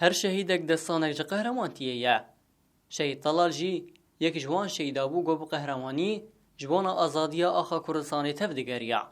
هر شهیدک دستانک جه قهرمانتیه یا شهید طلال جی یک جوان شهیدابو گو بو قهرمانی جوان آزادیا آخا کردستانی تفدگریا.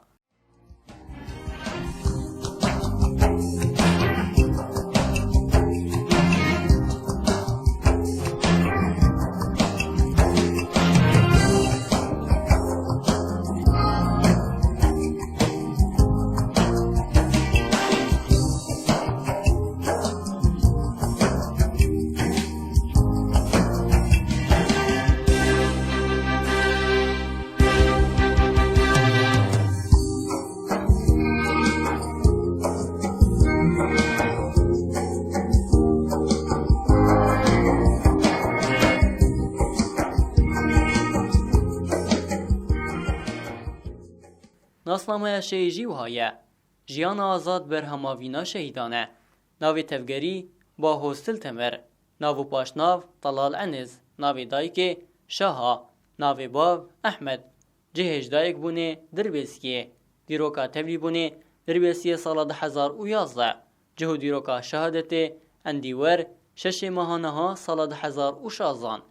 ناسنامه شهیجی وهایه جیان آزاد بر هماوینا شهیدانه ناوی تفگری با هوستل تمر ناو پاشناو طلال عنز ناوی دایک شاها ناوی باب احمد جهش دایک بونه دربیسیه دیروکا تبلی بونه دربیسیه سال 2011 جهو دیروکا شهادت اندیور شش ماهانه ها سال 2016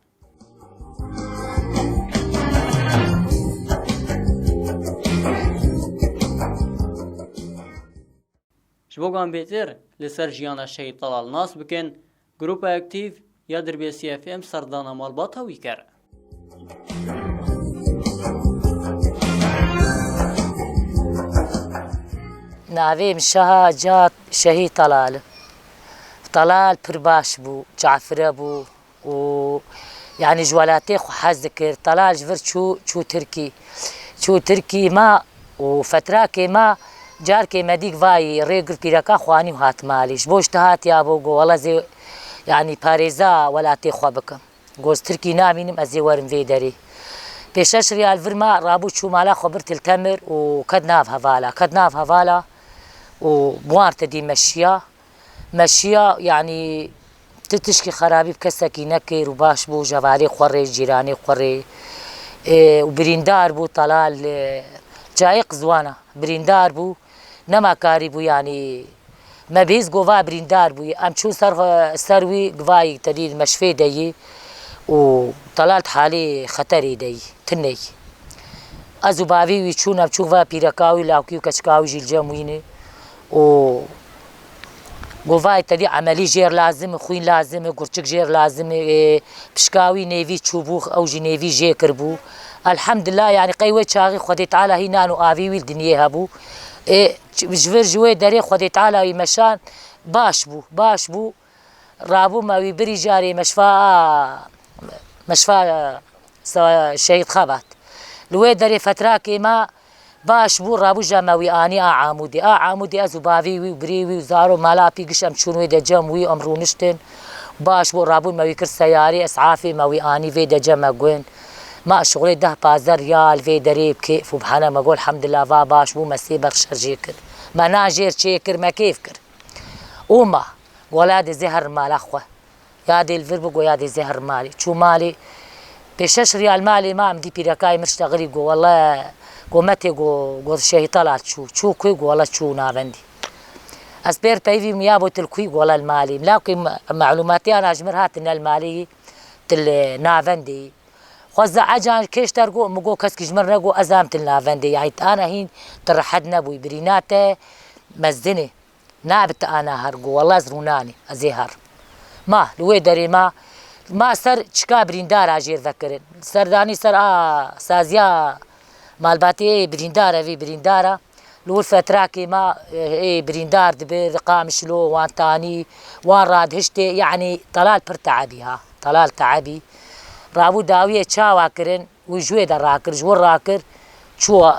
جبوگان بیتر لسر جیانا شهید طلال ناس بکن گروپ اکتیو یا دربیسی اف ام سردانا مالبات هاوی کر. ناویم شهاجات شهید طلال پرباش بو جعفره بو و يعني جوالاتي خو حاز ذكر طلال جفر شو تركي ما وفتراكي ما جاركي مديك فاي ريقر بيركا خواني وهات ماليش بوش تهات يا بو والله زي يعني باريزا ولا تيخوا بكم جوز تركي نامينم ازي ورم في داري بيشاش ريال فرما رابو شو مالا خبرت التمر وكدناف هفالا وبوارت دي مشيا يعني تتشكي خرابي بكسكي نكر وباش بو جوالي خوري جيراني خوري وبريندار بو طلال جايق زوانا بريندار بو نما كاري بو يعني ما بيز قوفا بريندار بو ام شو سروي قفاي تديد مشفي دي وطلالت حالي خطري دي تني ازو باوي ويشونا بشوفا بيركاوي لاوكي وكشكاوي جيل جمويني و قوفاي تدي عملي جير لازم خوين لازم قرچك جير لازم بشكاوي نيفي تشوبوخ او جي نيفي جيكر بو الحمد لله يعني قيوة شاغي خدي تعالى هي نانو آفي ويل دنيا هبو جفر جوي داري خدي تعالى يمشان باش بو رابو ما ويبري جاري مشفى شهيد خابات لوي داري فتراكي ما باش بو رابو جاموي اني عامودي ازو بافي وبريوي وزارو مالا بيقش ام شنو دا جموي امرو نشتن باش بو رابو ما ويكر سياري اسعافي ما وي اني في دا جمعين ما شغلي 10 ريال في دريب كيف وبحنا ما اقول الحمد لله فا باش بو مسي بخشر جيكر ما ناجير شيكر ما كيف كر وما ولادي زهر مال اخوه يادي الفربق ويادي زهر مالي شو مالي ب6 ريال مالي ما عندي بيركاي مشتغلي قو والله قومتي قو شهي طلعت شو كوي والله شو نافندي اسبير بيفي ميابو تلكوي والله المالي لكن معلوماتي انا اجمر هات ان المالي تل نافندي خوزع عجان كيشتر قو مقو كسك جمر نقو ازامت النافندي يعني انا هين ترحد نبوي بريناته مزني نابت انا هرقو والله زروناني ازيهر ما لوي دري ما سر چكا بريندار اجير ذكر سرداني سر سازيا مالباتي بريندار في بريندارا لول فتراكي ما بريندار دبر قامش لو وان تاني وان راد هشتي يعني طلال برتعبيها طلال تعبي رابو داوية شاوا كرن وجوي دا راكر جور راكر شو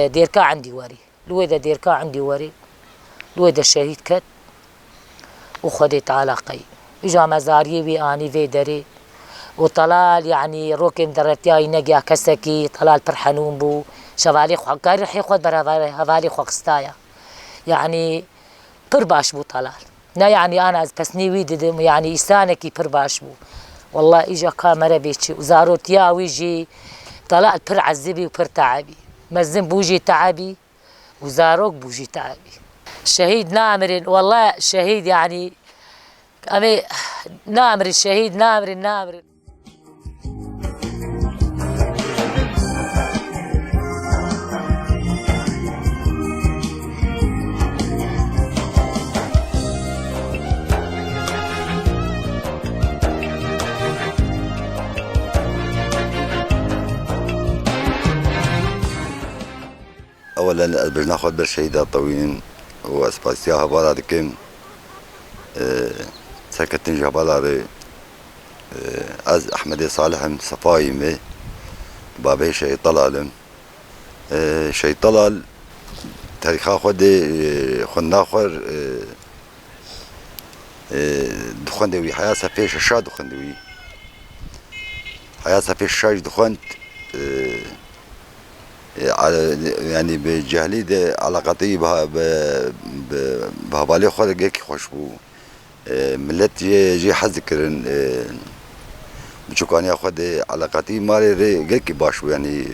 ديركا عندي وري لويدا ديركا عندي وري لويدا شهيد كت وخدي تعالى قي اجا مزاري وي اني في دري وطلال يعني روكم درتياي نجا كسكي طلال برحنون بو شوالي خو قال رح ياخذ برا هفالي خو قستايا يعني برباش بو طلال نا يعني انا بسني ويد يعني إسانكي برباش بو والله اجا كاميرا بيتشي وزارو تياوي جي طلعت بر عذبي وبر تعبي مزن بوجي تعبي وزاروك بوجي تعبي شهيد نامر والله شهيد يعني أمي نامر الشهيد نامر اولا بناخذ بالشهيدات طويلين واسباسيا هبالا دكين سكتن جبالاري از احمد صالح صفايمي بابي شي طلال شي طلال تاريخا خدي خناخر دخندوي حياة سفيش الشاد دخندوي حياة سفيش الشاج دخنت يعني بجهلي ده علاقتي بهبالي خوري جيكي خوشبو ملت جي حذكرن بشوكاني اخد علاقتي مالي جيكي باشو يعني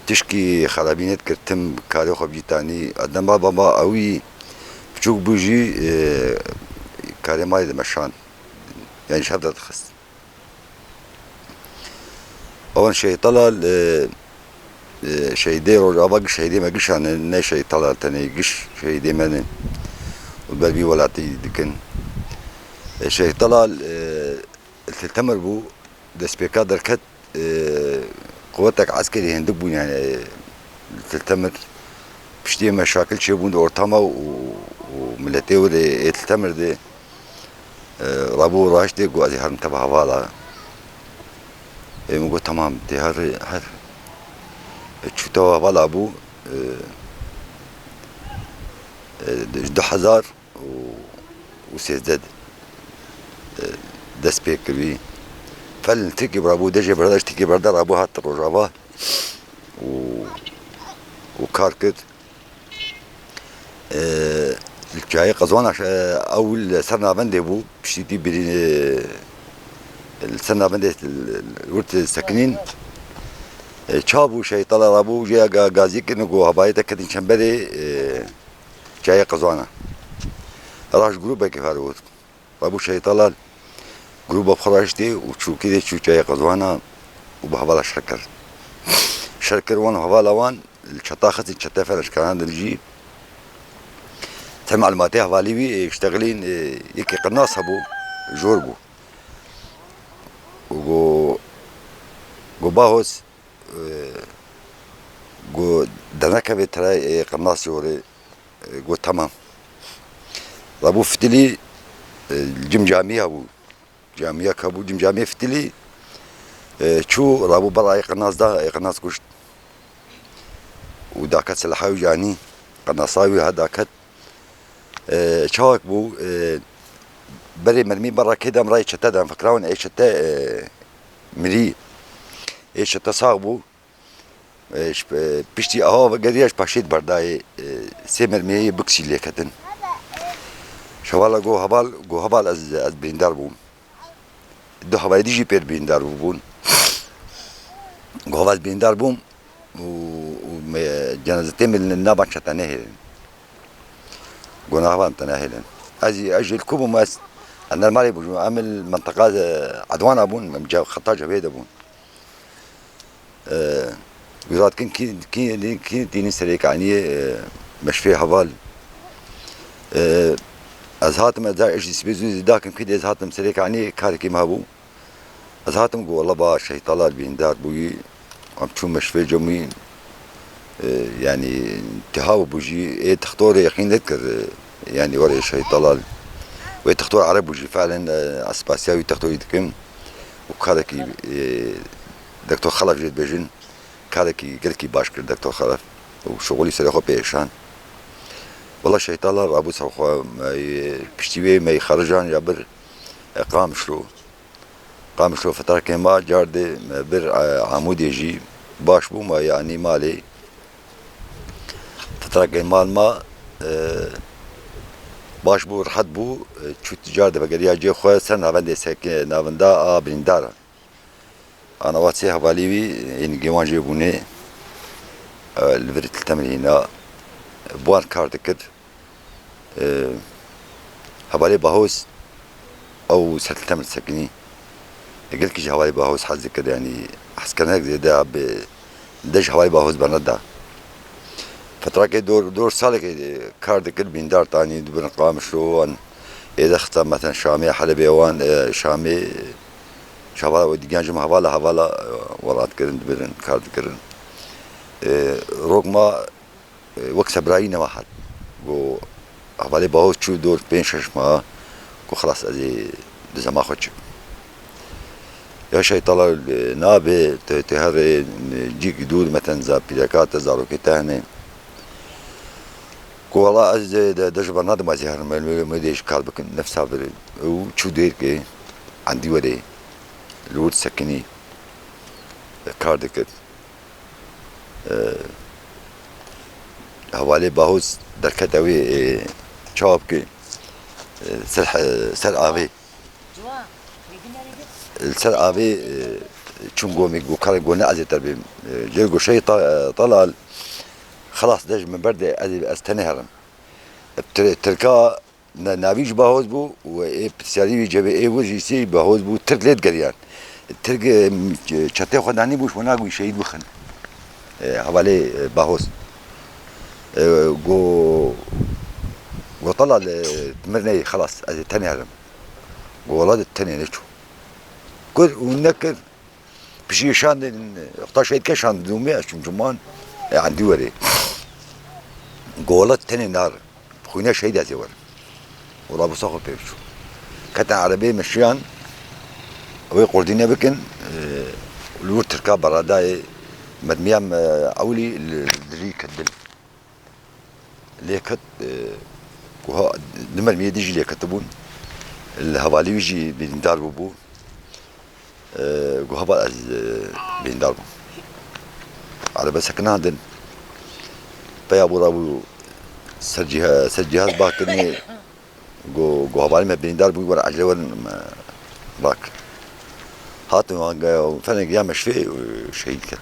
تشكي خرابينت كرتم كاري خو بجيتاني ادم بابا اوي بشوك بوجي كاري مالي دمشان يعني شهادة تخص اول شيء طلال شهيدي رجابك شهيدي ما قش عن شيء طلع تاني قش شهيدي من والبلبي ولاتي دكن شيء طلع التمر بو دسبيكا دركت قوتك عسكري هندبون يعني التمر بشتي مشاكل شيبون اورتاما وملتي ودي التمر دي رابو راش دي قوازي هرم تبع هوالا مقول تمام دي هر تشوتوا هوالا ابو 2000 وسيزداد دست پێ کردی فەل تێکی برابوو دەژێ بەردەش تێکی بەردە ڕابوو هاتە ڕۆژاوا و کار کرد چایە قەزوانە ئەو لەسەر ناوەندێ بوو پشتیتی برین لەسەر ناوەندێ ورد سەکنین چابوو شەیتەڵە ڕابوو ژێ گازی کردن و هەبایەتە کردن چەمبەرێ چایە قەزوانە ڕاش گروپێکی هەروت ڕابوو شەیتەڵە جروبا بخرجتي وتشو كده تشو جاي قزوانا وبهبالة شركر وان هبالة وان الشطاخة الشتافة الاشكالان درجي تم معلوماتي هبالي بي يشتغلين يكي قناص هبو جوربو وجو باهوس جو دناكا بتراي قناص جوري جو تمام رابو فتلي الجمجامية هبو جامعه كابو جامعه فتلي شو رابو برا قناص دا قناص كشت وداكت سلاحاوي جاني قناصاوي هداكت شاك بو بري مرمي برا كده مراي شتا فكراون اي شتا مري اي شتا صاغبو بشتي اهو قريش باشيت برداي سي مرمي بكسي ليكتن شوالا جو هبال از بيندار بوم دو هوای دیجی پر بیندار بودن، گوهر بیندار بودم و جنازه من نباش تنهیلن، گناهان تنهیلن. از الكوب ماس أنا مالي بجو عامل منطقة عدوان أبون مجا خطا جبهة أبون. وزاد كين تيني سريك عني مش فيه حوال. از هاتم از ايش سبيزو داكن كده از هاتم سريك عني كاركي ما بو از هاتم قو والله با شي طلال بيندار بوي عم تشوف مش في جمين يعني تهاو بوجي ايه تختار يقين ذكر يعني ورا شي طلال وتختار عرب بوجي فعلا اسباسياوي تختار يدكم وكاركي دكتور خلف جيت بيجن كاركي قلكي باشكر دكتور خلف وشغلي سريخو بيشان والله شي طلال ابو سرخو بشتوي ما يخرجان يبر قام شلو فترة كما جاردي بر عمود يجي باش بو ما يعني مالي فترة كما ما باش بو رحت بو شو تجارد بقريا جي خو سنة بندي ساكن نافندا بندارا انا واتسي حوالي ان جيوان جيبوني الفريت التمرين بوان كارد كد حوالي باهوس او سلتم السكني قلت كي حوالي باهوس حد ذكر يعني حس كان هيك زي ده دش حوالي باهوس بندا فترة كي دور سالك كارد كل بيندار تاني دبن قام شلون إذا اختار مثلا شامي حلبي وان شامي شوالا وديجان جم حوالا ورات كرن دبن كارد كرن رغم وقت براينا واحد و حوالي باهوس شو دور بين شش ما كو خلاص ازي زعما خوتش يا شي طلع نابي تهري جيك دود مثلا زا بيلاكات زارو كتاني كو والله از دش برنامج ما زهر ما ديش كالبك نفسها وشو دير كي عندي وري الود سكني كاردك حوالي باهوس دركتاوي شابكي سر آبی سر آبی چون قومی قو کار قو نعزی تربیم جل قو شيء طلال خلاص دج من برد استنهرم تركا ناویج باهوز بو و بسیاری جبه وجی سی باهوز بو ترک لید گریان ترک چته خدانی بوش ونا قو شهید بخن حوالی باهوز قو وطلع تمرني خلاص تاني هرم وولاد التاني نشو كل ونكر بشي شان اختار شيء كشان دومي عشان جمان عندي وري ولاد التاني نار خوينا شهيد ازور والله بصاخو بيشو كانت عربية مشيان وي قردينا بكن الور تركا براداي مدميام اولي اللي كدل اللي كت وها نمر ميديجي اللي كتبون الهوالي يجي بينداربو بو وهبا از بينداربو على بس سكن عندن بيا ابو رابو سجهاز باكني جو هوالي ما بينداربو ورا عجله ورن باك هاتوا فانا جا مش فيه شيء كت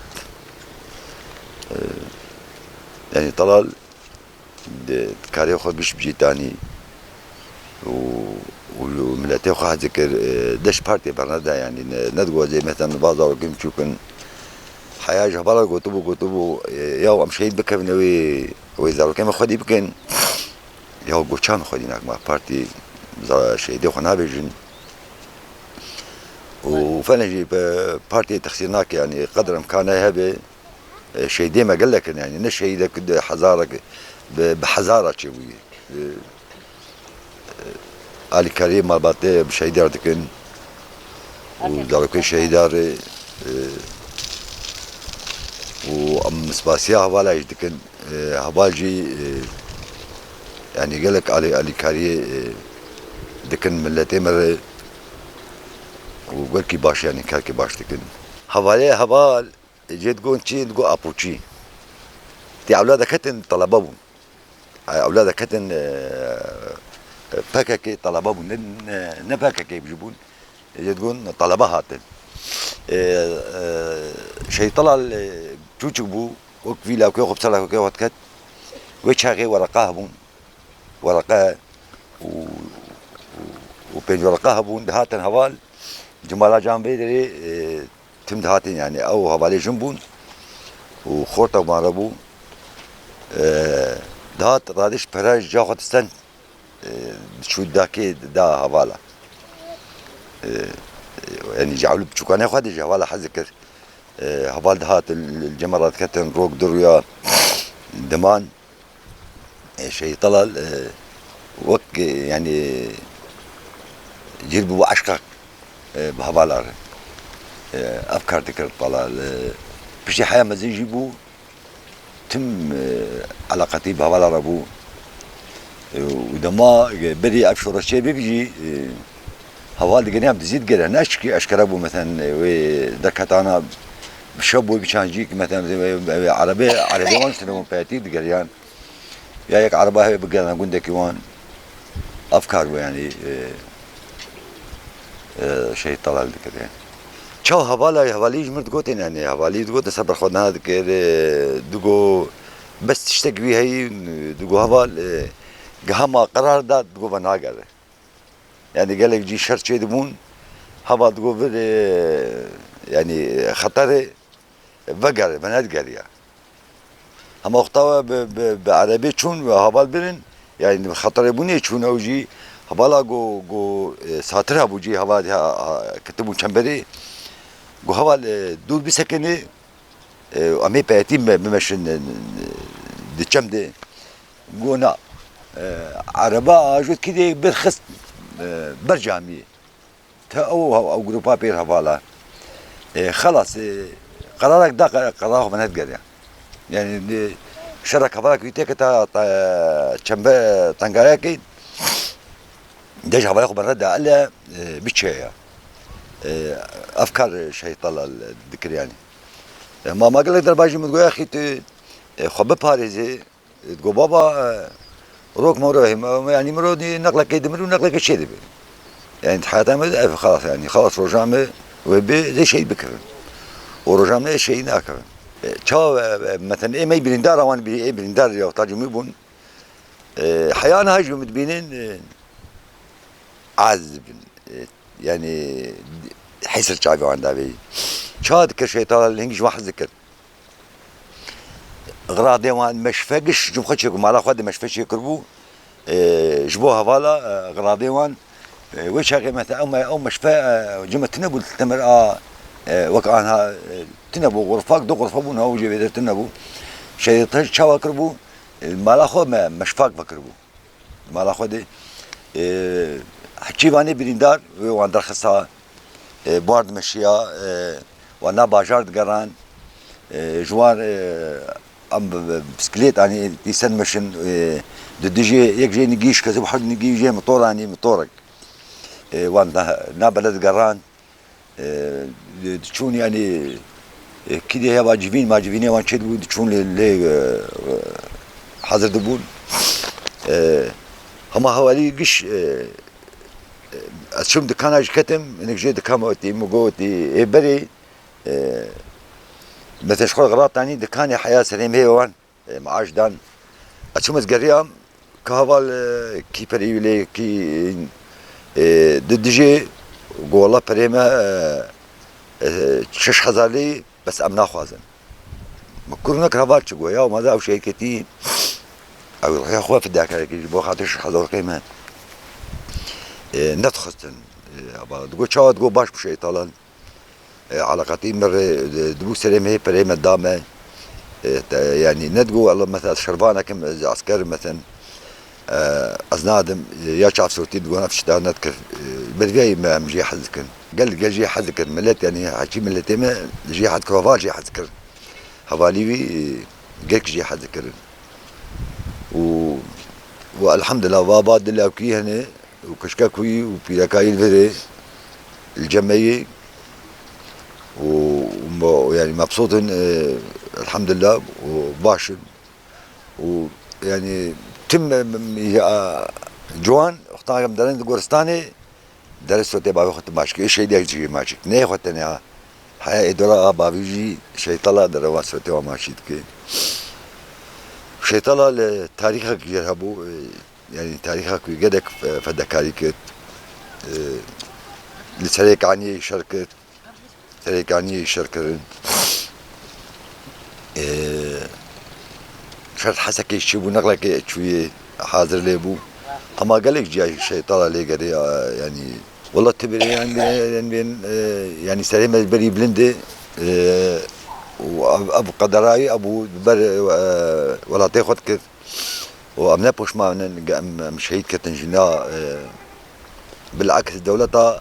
يعني طلال كاري خو بيش بجي تاني وملاتي خو ذكر دش بارتي برندا يعني ندقوا زي مثلا بازار كم تشوفن حياة جبالة قطبو ياو أم شهيد بك بنوي ويزارو كم خدي بكن ياو قوشان خدي ناك مع بارتي شهيدي خو نابجن وفانا جي بارتي تخسيرناك يعني قدر امكانه هبه شهيدي ما قال لك يعني نش شهيدك حزارك بحزارة شوي علي كريم مالباتي بشهيدار دكن وداركي شهيدار وام سباسيا هوالا يدكن هوالجي يعني قال لك علي كاري دكن ملتي مر وقال كي باش يعني كاركي باش دكن هوالي هوال جيت قون تشي تقو ابوتشي تي اولاد كتن طلبهم اولاد كتن باكاكي طلبهم نباكاكي بجيبون يقولون طلبها هاتن شيء طلع تشوشبو وكفيلا وكيو خبصلا وكيو وتكت وشاغي ورقاه بون ورقاه وبين ورقاه بون هاتن هوال جمالا جانبي دري تم هاتن يعني او هوالي جنبون وخورتا ماربو دهات رادش براج جاخد استن شو داكي دا هوالا يعني جعلوا بشوكانه خد هوالا حذكر هوال دهات الجمرات كتن روك دريا دمان شيء طلال وك يعني جربوا عشقك بهوالا افكار تكر طلال بشي حياه ما زي يجيبوا تم علاقتي بهوالا ربو ودما بدي ابشر الشيء بيجي هوال دقنيام تزيد قدر ناشكي اشكربو مثلا دكتانا بشبو بشان جيك مثلا عربي وان سنه باتي دقريان يا يك عربه بقى نقول دك وان افكار يعني شيء طلع لك يعني شو هوالي جمرت قوتين يعني هوالي قوت صبر خدنا هذا كده دقو بس تشتكي هي دقو هوال قهما قرار داد دقو بناقر يعني قال لك جي شرط شيء دمون هبا تقول يعني خطر بقر بنات قرية هم اختوا بعربي شون هبال برن يعني خطر بني شون اوجي هبالا جو ساترها بوجي هبا كتبوا شمبري جو هبال دول بسكنه امي بيتيم بمشن دچم دي قونا عربا اجود كده برخص برجامي تا او جروبا بير هبالا خلاص قرارك دا قراره من هتقرا يعني شرك هبالك يتك تا چمبه تنگايكي دج هبالك برد على بتشيا افكار شيء طلع الذكر يعني ما قال لك درباجي متقول يا اخي خب باريزي تقول بابا روك مرو يعني مرو دي نقله كيد مرو نقله كشيء يعني حياتنا خلاص يعني خلاص رجعنا وبي زي شيء بكرن ورجعنا شيء ناكرن شو مثلا ايه ما يبين دار وان بي ايه بين دار يا تاجم يبون حيانا هاجم متبينين عذب يعني حيس الشعبي عندها بي شاد كشيء طال الهنج واحد ذكر غراض ديوان مش فاقش جم خدشكم على خد مش فاش يقربوا جبوها فالا غراض ديوان وش هاي مثلا او مش فا جمع تنبو تمر وكانها تنبو غرفاك دو غرفه هو جي تنبو شيء شوا قربوا مال اخو مش فاق فكربوا مال اخو دي حكيواني بريندار وان درخصا بارد مشيا وانا باجارد قران جوار ام بسكليت يعني يسن مشن دجي يك جي نجيش كذا واحد نجي جي مطور يعني مطورك وانا نا بلد قران تشون يعني كده يا واجبين ما جبيني وان شد تشون اللي حاضر دبون هما حوالي قش اشوم دكاناج كتم انك جي دكاموتي مقوتي بري مثل شغل غلط يعني دكاني حياة سليم هي وان معاش دان اشوم زقريام كهوال كي بريولي كي ددجي والله بريما شش خزالي بس امنا خوازن مكرنا كرافات شو يا وما ذا او شيء كتير او يا اخويا في الداك بو خاطر شش خزال قيمه ندخستن تقول شو تقول باش بشيء طلال علاقتي مر دبو سليم هي بريما دامه يعني ندقوا الله مثلا شربانه كم عسكر مثلا ازنادم يا شاف صوتي تقول نفس الشيء نذكر بالجاي ما مجي حذكر قال جي حذكر ملت يعني حكي ملتي ما جي حد كروفال جي حذكر حوالي قالك جي حذكر والحمد لله بابا دلها كي هنا وكشكاكوي وبيلاكاي الفري الجمعيه ويعني مبسوط الحمد لله وباشر ويعني تم جوان اختار مدرن غورستاني درس تبع وقت ماشك ايش هيدا يجي ماشك نه وقتنا حياه اداره بابيجي شيء طلع دروا سوتوا ماشيت كي شيء طلع تاريخك يرهبوا يعني تاريخك يقدك فدكاريك لسريك عني شركه سريك عني شركه شرط حسك يشوفوا نقلك شويه حاضر ليبو اما قال لك جاي شيء طلع لي قال يعني والله تبري يعني سليم البري بلندي وابو قدراي ابو بر ولا تاخذ كذا وامنا بوش ما مش هيك كتنجنا بالعكس الدولة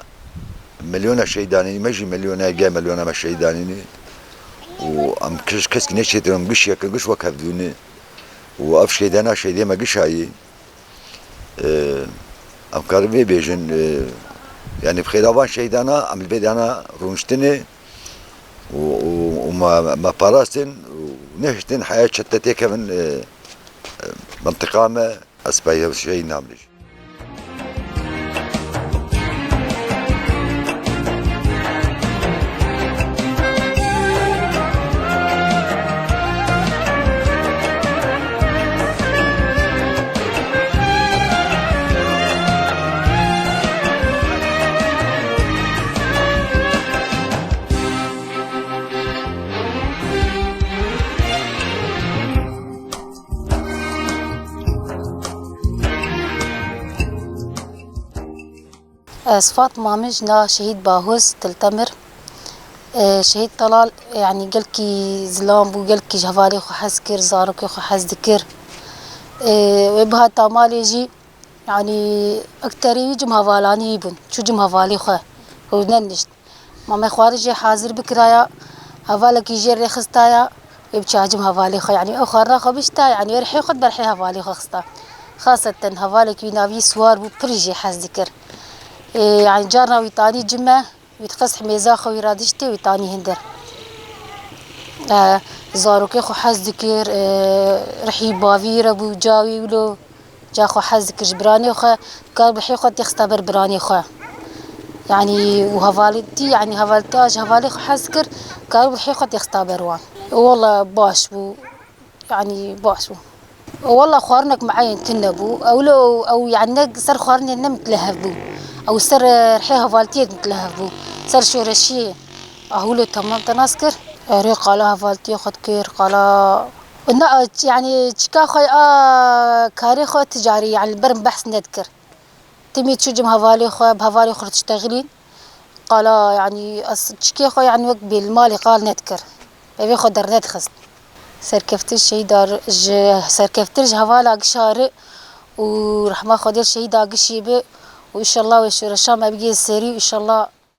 مليون شهيداني ماشي مليون جا مليون مش شهيداني وام كس نشيت يوم قش ياكل قش وكفدوني وأف شيدانا شيدي ما قش هاي أم كاربي بيجن يعني بخير أبان شيدانا عم البيدانا رونشتني وما باراستن ونهشتن حياة شتتي كمان منطقة ما أسبايا شيء نعملش. صفات مامجنا شهيد باهوس تلتمر. شهيد طلال يعني قلكي زلام بو قلكي جهفالي خو حسكر زارك خو حزدكر. وبها تامالي جي يعني أكتري جمها فالاني يبون شو جمها فالي خو وننشت ماما خوارجي حاضر بكرايا هفالك يجي رخصتايا يبكي جمها فالي خو يعني أخرنا خو بشتا يعني يرحي خد برحي هفالي خو خستا خاصة هفالك ينافي سوار بو بريجي حزدكر. يعني جارنا ويتاني جمع ويتقصح ميزاخ ويرادشتي ويتاني هندر. زاروكي خو حزدكر رحي بافير ابو جاوي ولو جا خو حزدكر جبراني خو قال بحي خو تختبر براني خو يعني وهفالتي يعني هفالتاج هفالي خو حزدكر قال بحي خو تختبر وان والله باش بو يعني باش بو والله خوارنك معين تنبو او لو او يعني سر خوارني نمت لهبو او سر رحي هفالتي متلهبو سر شورشي اهولو تمام تناسكر ري قالها فالتي خد كير قالا يعني تشكا خوي كاري خو تجاري يعني البرم بحث نذكر تمي تشجم هفالي خو بهفالي خو تشتغلين قالا يعني تشكي خو يعني وقت بالمالي قال نذكر بيبي خو در ندخست سركفتر شهيدار سركفتر هفالا قشاري ورحمة خدير شهيدا قشيبه وإن شاء الله ويشور الشام أبقي السري وإن شاء الله